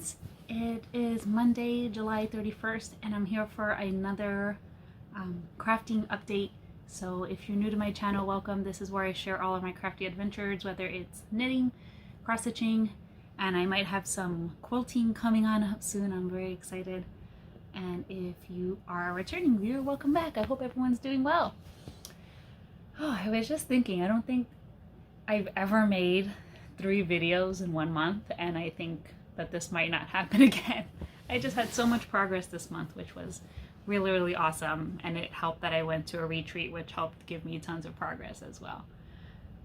friends. It is Monday, July 31st, and I'm here for another crafting update. So if you're new to my channel, welcome. This is where I share all of my crafty adventures, whether it's knitting, cross-stitching, and I might have some quilting coming on up soon. I'm very excited. And if you are a returning viewer, welcome back. I hope everyone's doing well. Oh, I was just thinking, I don't think I've ever made 3 videos in 1 month, and I think that this might not happen again. I just had so much progress this month, which was really, really awesome, and it helped that I went to a retreat, which helped give me tons of progress as well.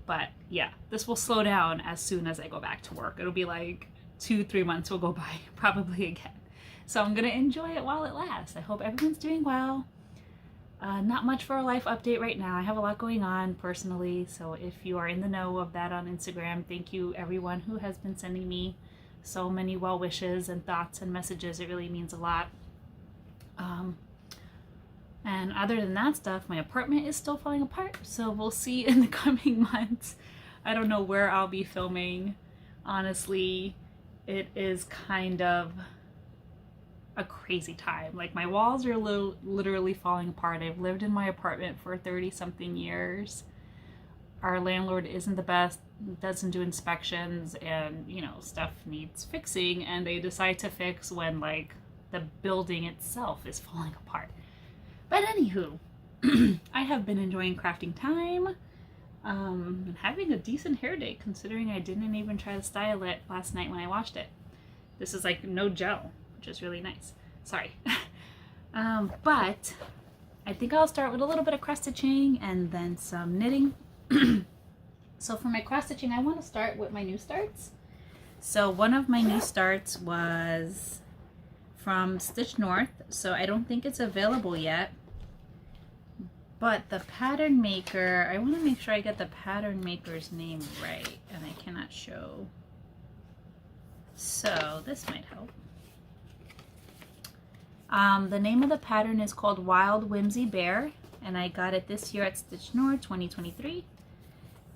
But yeah, this will slow down as soon as I go back to work. It'll be like 2-3 months will go by probably again. So I'm gonna enjoy it while it lasts. I hope everyone's doing well. Not much for a life update right now. I have a lot going on personally, so if you are in the know of that on Instagram, thank you everyone who has been sending me so many well wishes and thoughts and messages. It really means a lot. And other than that stuff, my apartment is still falling apart, so we'll see in the coming months. I don't know where I'll be filming. Honestly, it is kind of a crazy time. Like, my walls are literally falling apart. I've lived in my apartment for 30-something years. Our landlord isn't the best, doesn't do inspections, and you know, stuff needs fixing, and they decide to fix when like the building itself is falling apart. But anywho, I have been enjoying crafting time and having a decent hair day, considering I didn't even try to style it last night when I washed it. This is like no gel, which is really nice. Sorry. But I think I'll start with a little bit of cross-stitching and then some knitting. So for my cross-stitching, I want to start with my new starts. So one of my new starts was from Stitch North, so I don't think it's available yet. But the pattern maker, I want to make sure I get the pattern maker's name right, and I cannot show. So this might help. The name of the pattern is called Wild Whimsy Bear, and I got it this year at Stitch North 2023.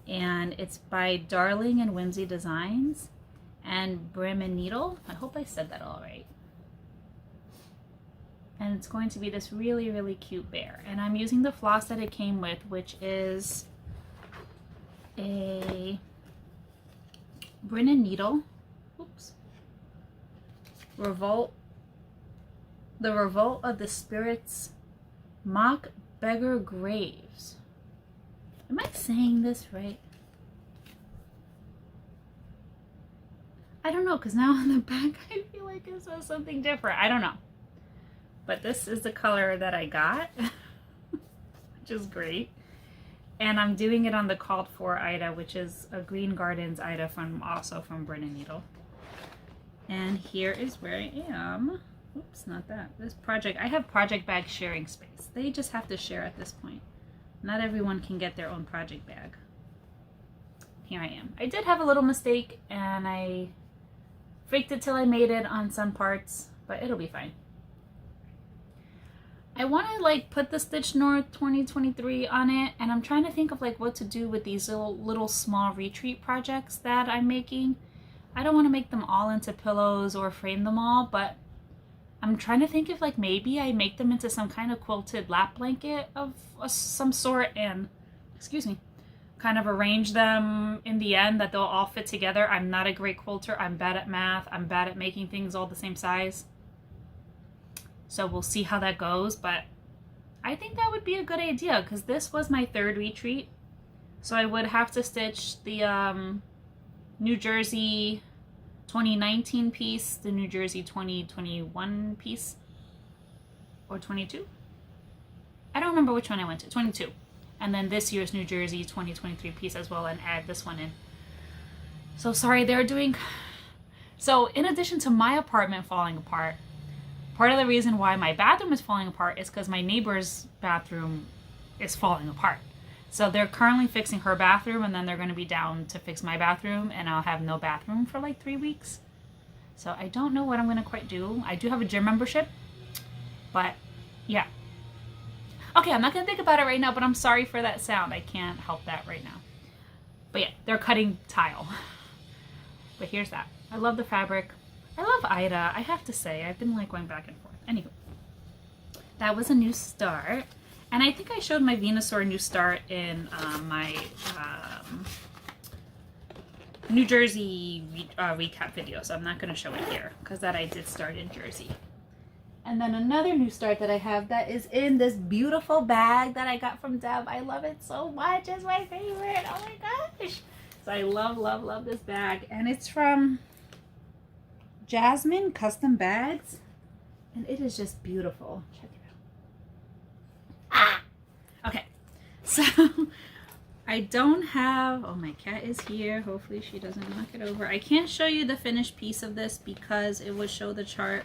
And it's by Darling and Whimsy Designs and Brim and Needle. I hope I said that all right. And it's going to be this really, really cute bear. And I'm using the floss that it came with, which is a Brim and Needle. Oops. The Revolt of the Spirits Mock Beggar Graves. Am I saying this right? I don't know, because now on the back I feel like it says something different. I don't know. But this is the color that I got, which is great. And I'm doing it on the called for Ida, which is a Green Gardens Ida also from Brim and Needle. And here is where I am. Oops, not that. This project, I have project bag sharing space. They just have to share at this point. Not everyone can get their own project bag. Here I am. I did have a little mistake, and I faked it till I made it on some parts, but it'll be fine. I want to like put the Stitch North 2023 on it, and I'm trying to think of like what to do with these little small retreat projects that I'm making. I don't want to make them all into pillows or frame them all, but I'm trying to think if like maybe I make them into some kind of quilted lap blanket of some sort and, excuse me, kind of arrange them in the end that they'll all fit together. I'm not a great quilter. I'm bad at math. I'm bad at making things all the same size. So we'll see how that goes, but I think that would be a good idea because this was my 3rd retreat. So I would have to stitch the New Jersey 2019 piece, the New Jersey 2021 piece, or 22? I don't remember which one I went to, 22. And then this year's New Jersey 2023 piece as well, and add this one in. So sorry, they're doing... So in addition to my apartment falling apart, part of the reason why my bathroom is falling apart is because my neighbor's bathroom is falling apart. So they're currently fixing her bathroom, and then they're going to be down to fix my bathroom, and I'll have no bathroom for like 3 weeks. So I don't know what I'm going to quite do. I do have a gym membership, but yeah. Okay, I'm not going to think about it right now, but I'm sorry for that sound. I can't help that right now. But yeah, they're cutting tile. But here's that. I love the fabric. I love Ida, I have to say. I've been like going back and forth. Anyway, that was a new start. And I think I showed my Venusaur new start in my New Jersey recap video, so I'm not going to show it here because that I did start in Jersey. And then another new start that I have that is in this beautiful bag that I got from Deb. I love it so much. It's my favorite. Oh my gosh. So I love, love, love this bag. And it's from Jasmine Custom Bags. And it is just beautiful. Check it out. Ah! Okay. So I don't have... Oh, my cat is here. Hopefully she doesn't knock it over. I can't show you the finished piece of this because it would show the chart.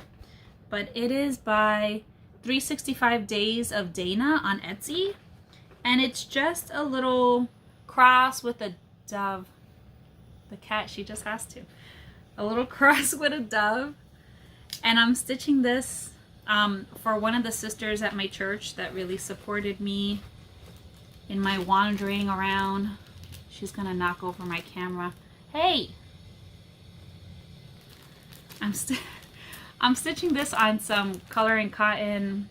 But it is by 365 Days of Dana on Etsy. And it's just a little cross with a dove. The cat, she just has to. A little cross with a dove. And I'm stitching this for one of the sisters at my church that really supported me in my wandering around. She's gonna knock over my camera. Hey! I'm stitching this on some coloring cotton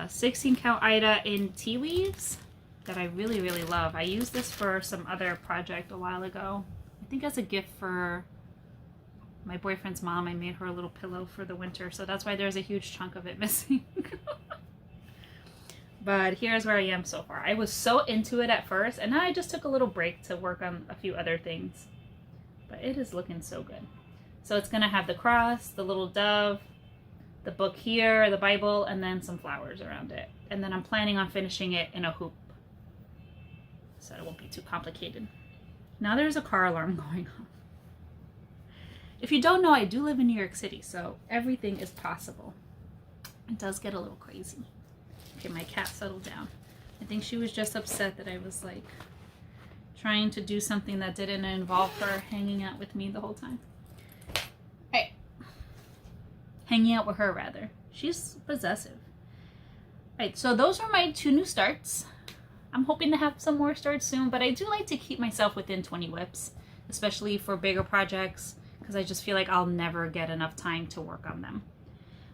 16 count Ida in tea weaves that I really, really love. I used this for some other project a while ago. I think as a gift for my boyfriend's mom. I made her a little pillow for the winter, so that's why there's a huge chunk of it missing. But here's where I am so far. I was so into it at first, and now I just took a little break to work on a few other things. But it is looking so good. So it's going to have the cross, the little dove, the book here, the Bible, and then some flowers around it. And then I'm planning on finishing it in a hoop, so it won't be too complicated. Now there's a car alarm going on. If you don't know, I do live in New York City, so everything is possible. It does get a little crazy. Okay, my cat settled down. I think she was just upset that I was like trying to do something that didn't involve her hanging out with me the whole time. Hey, hanging out with her rather. She's possessive. Right, so those are my 2 new starts. I'm hoping to have some more starts soon, but I do like to keep myself within 20 whips, especially for bigger projects, because I just feel like I'll never get enough time to work on them.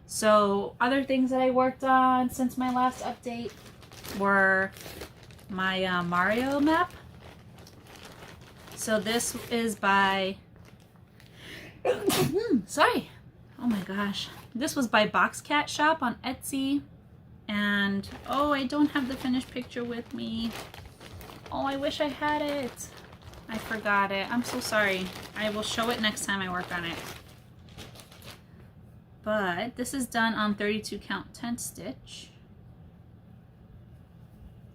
So other things that I worked on since my last update were my Mario map. So this is by, sorry, oh my gosh. This was by Box Cat Shop on Etsy. And, oh, I don't have the finished picture with me. Oh, I wish I had it. I forgot it. I'm so sorry. I will show it next time I work on it. But this is done on 32 count tent stitch.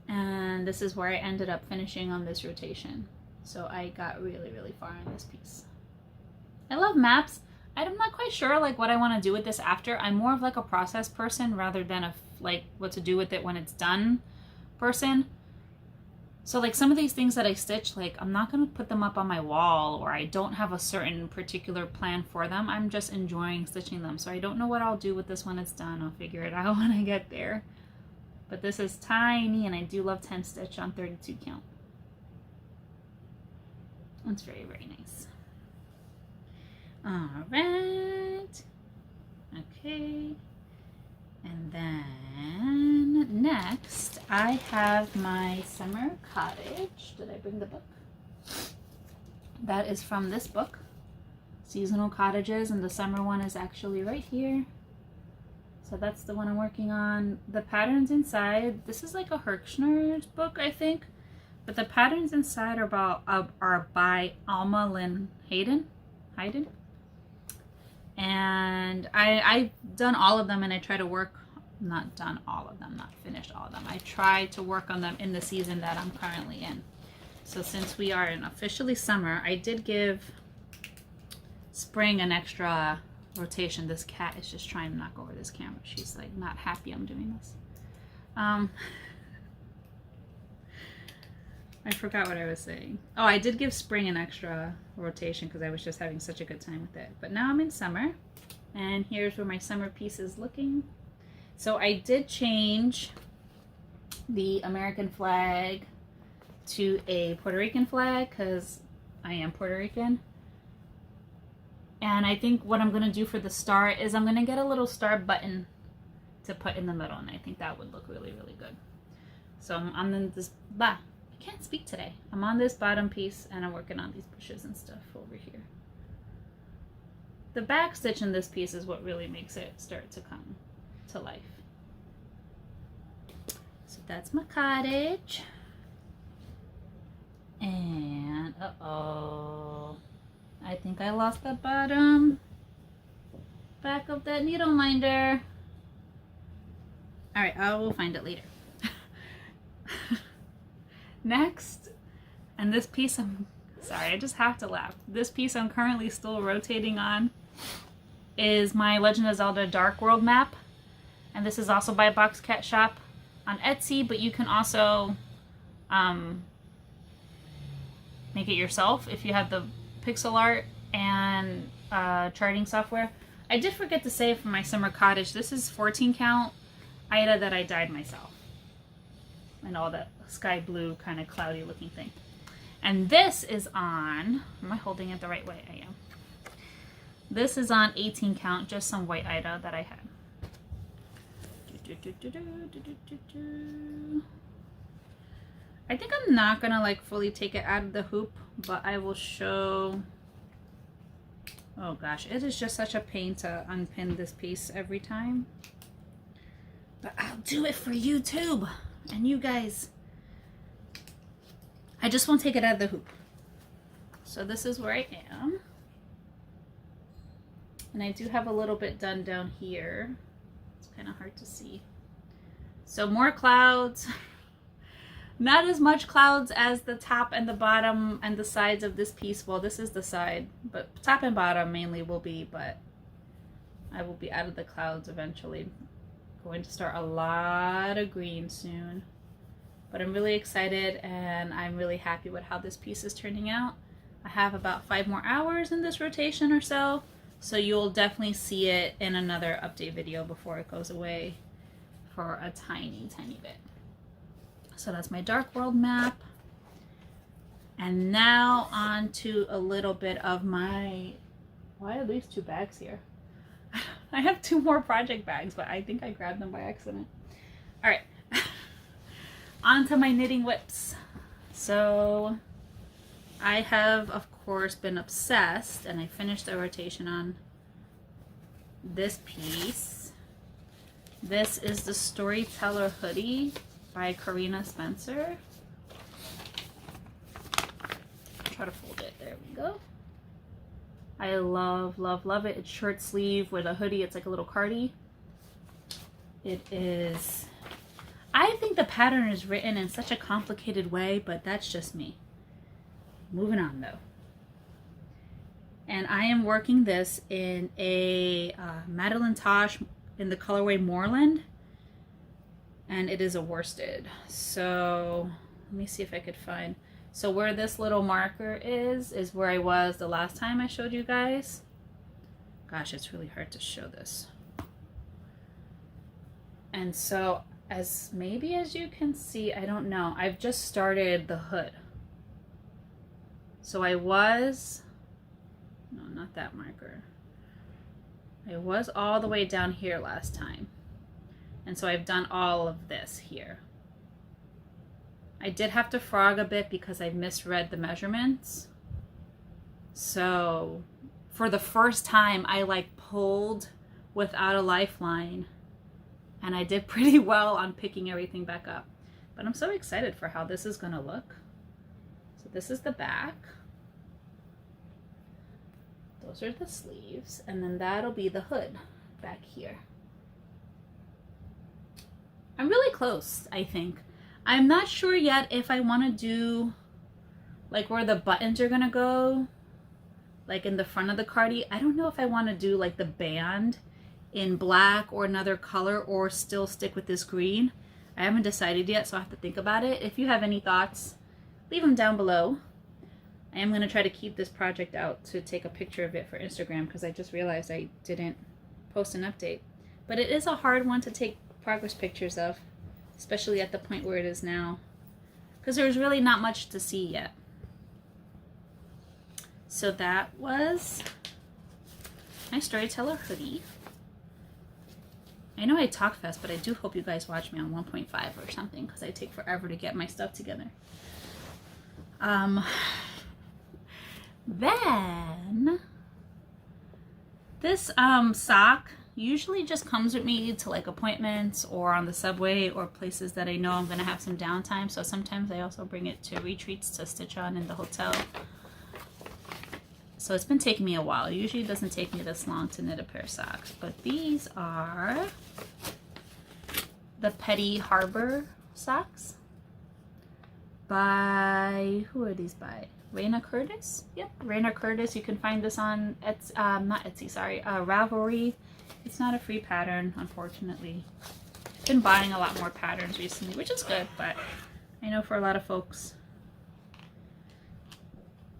And this is where I ended up finishing on this rotation. So I got really, really far in this piece. I love maps. I'm not quite sure like what I want to do with this after. I'm more of like a process person rather than a like what to do with it when it's done person. So like some of these things that I stitch, like I'm not going to put them up on my wall, or I don't have a certain particular plan for them. I'm just enjoying stitching them. So I don't know what I'll do with this when it's done. I'll figure it out when I get there. But this is tiny, and I do love 10 stitch on 32 count. It's very, very nice. All right. Okay. And then next I have my summer cottage. Did I bring the book? That is from this book, Seasonal Cottages, and the summer one is actually right here. So that's the one I'm working on. The patterns inside, this is like a Hirschner's book, I think, but the patterns inside are by Alma Lynn Hayden. And I've done all of them, and I try to work, not done all of them, not finished all of them. I try to work on them in the season that I'm currently in. So since we are in officially summer, I did give spring an extra rotation. This cat is just trying to knock over this camera. She's like not happy I'm doing this. I forgot what I was saying. Oh, I did give spring an extra rotation because I was just having such a good time with it. But now I'm in summer, and here's where my summer piece is looking. So I did change the American flag to a Puerto Rican flag because I am Puerto Rican. And I think what I'm going to do for the star is I'm going to get a little star button to put in the middle, and I think that would look really, really good. So I'm on this, I can't speak today. I'm on this bottom piece and I'm working on these bushes and stuff over here. The back stitch in this piece is what really makes it start to come to life. So that's my cottage. And, uh-oh, I think I lost the bottom back of that needle minder. All right, I will find it later. Next, and this piece sorry, I just have to laugh. This piece I'm currently still rotating on is my Legend of Zelda Dark World map. And this is also by Box Cat Shop on Etsy, but you can also make it yourself if you have the pixel art and charting software. I did forget to say for my summer cottage, this is 14 count Ida that I dyed myself. And all that sky blue kind of cloudy looking thing. And this is on, am I holding it the right way? I am. This is on 18 count, just some white Ida that I had. I think I'm not gonna like fully take it out of the hoop, but I will show. Oh gosh, it is just such a pain to unpin this piece every time. But I'll do it for YouTube and you guys. I just won't take it out of the hoop. So this is where I am. And I do have a little bit done down here. It's kind of hard to see. So more clouds. Not as much clouds as the top and the bottom and the sides of this piece. Well, this is the side, but top and bottom mainly will be, but I will be out of the clouds eventually. Going to start a lot of green soon. But I'm really excited and I'm really happy with how this piece is turning out. I have about 5 more hours in this rotation or so, so you'll definitely see it in another update video before it goes away for a tiny, tiny bit. So that's my Dark World map. And now on to a little bit of my, why are these 2 bags here? I have 2 more project bags, but I think I grabbed them by accident. All right. Onto my knitting whips. So I have, of course, been obsessed, and I finished the rotation on this piece. This is the Storyteller Hoodie by Karina Spencer. Try to fold it. There we go. I love, love, love it. It's short sleeve with a hoodie. It's like a little cardi. It is... I think the pattern is written in such a complicated way, but that's just me. Moving on though. And I am working this in a Madeline Tosh in the colorway Moorland. And it is a worsted. So let me see if I could find. So where this little marker is where I was the last time I showed you guys. Gosh, it's really hard to show this. And so as maybe as you can see, I don't know, I've just started the hood. So I was, no, not that marker. I was all the way down here last time. And so I've done all of this here. I did have to frog a bit because I misread the measurements. So for the first time, I like pulled without a lifeline. And I did pretty well on picking everything back up. But I'm so excited for how this is going to look. So this is the back. Those are the sleeves. And then that'll be the hood back here. I'm really close, I think. I'm not sure yet if I want to do like where the buttons are going to go. Like in the front of the cardi. I don't know if I want to do like the band in black or another color or still stick with this green. I haven't decided yet, so I have to think about it. If you have any thoughts, leave them down below. I am going to try to keep this project out to take a picture of it for Instagram because I just realized I didn't post an update. But it is a hard one to take progress pictures of, especially at the point where it is now, because there's really not much to see yet. So that was my storyteller hoodie. I know I talk fast, but I do hope you guys watch me on 1.5 or something, because I take forever to get my stuff together. Then this sock usually just comes with me to like appointments or on the subway or places that I know I'm gonna have some downtime. So sometimes I also bring it to retreats to stitch on in the hotel. So it's been taking me a while. Usually it doesn't take me this long to knit a pair of socks, but these are the Petty Harbor socks by, who are these by? Raina Curtis? Yep, Raina Curtis. You can find this on Etsy, not Etsy, sorry, Ravelry. It's not a free pattern, unfortunately. I've been buying a lot more patterns recently, which is good, but I know for a lot of folks,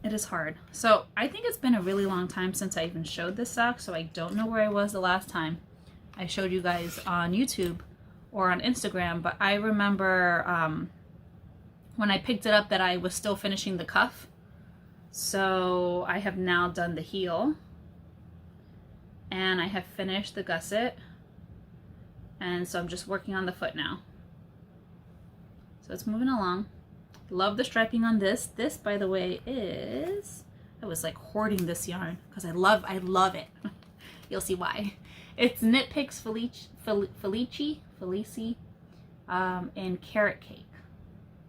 it is hard. So I think it's been a really long time since I even showed this sock, so I don't know where I was the last time I showed you guys on YouTube or on Instagram, but I remember when I picked it up that I was still finishing the cuff. So I have now done the heel, and I have finished the gusset, and so I'm just working on the foot now. So it's moving along. Love the striping on this. This, by the way, is, I was like hoarding this yarn because I love it. You'll see why. It's Knit Picks Felici in carrot cake,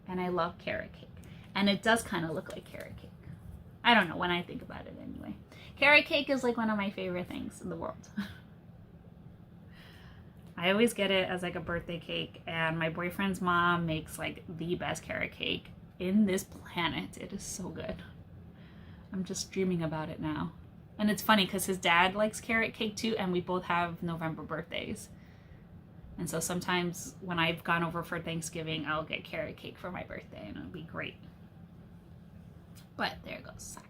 and I love carrot cake, and it does kind of look like carrot cake. I don't know, when I think about it anyway. Carrot cake is like one of my favorite things in the world. I always get it as like a birthday cake, and my boyfriend's mom makes like the best carrot cake in this planet. It is so good. I'm just dreaming about it now. And it's funny because his dad likes carrot cake too, and we both have November birthdays. And so sometimes when I've gone over for Thanksgiving, I'll get carrot cake for my birthday, and it'll be great. But there goes sock.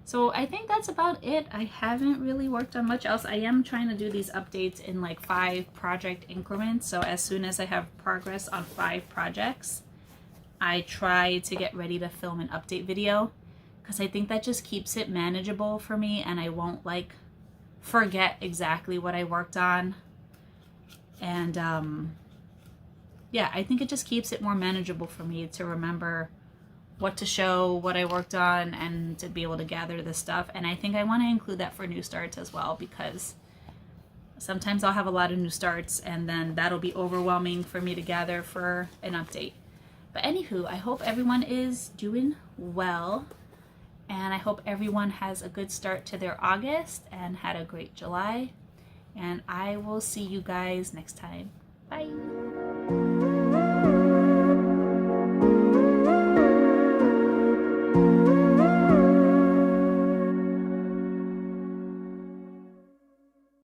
So I think that's about it. I haven't really worked on much else. I am trying to do these updates in like 5 project increments. So as soon as I have progress on 5 projects, I try to get ready to film an update video, because I think that just keeps it manageable for me, and I won't like forget exactly what I worked on. And yeah, I think it just keeps it more manageable for me to remember what to show, what I worked on, and to be able to gather this stuff. And I think I want to include that for new starts as well, because sometimes I'll have a lot of new starts and then that'll be overwhelming for me to gather for an update. But anywho, I hope everyone is doing well, and I hope everyone has a good start to their August and had a great July, and I will see you guys next time. Bye.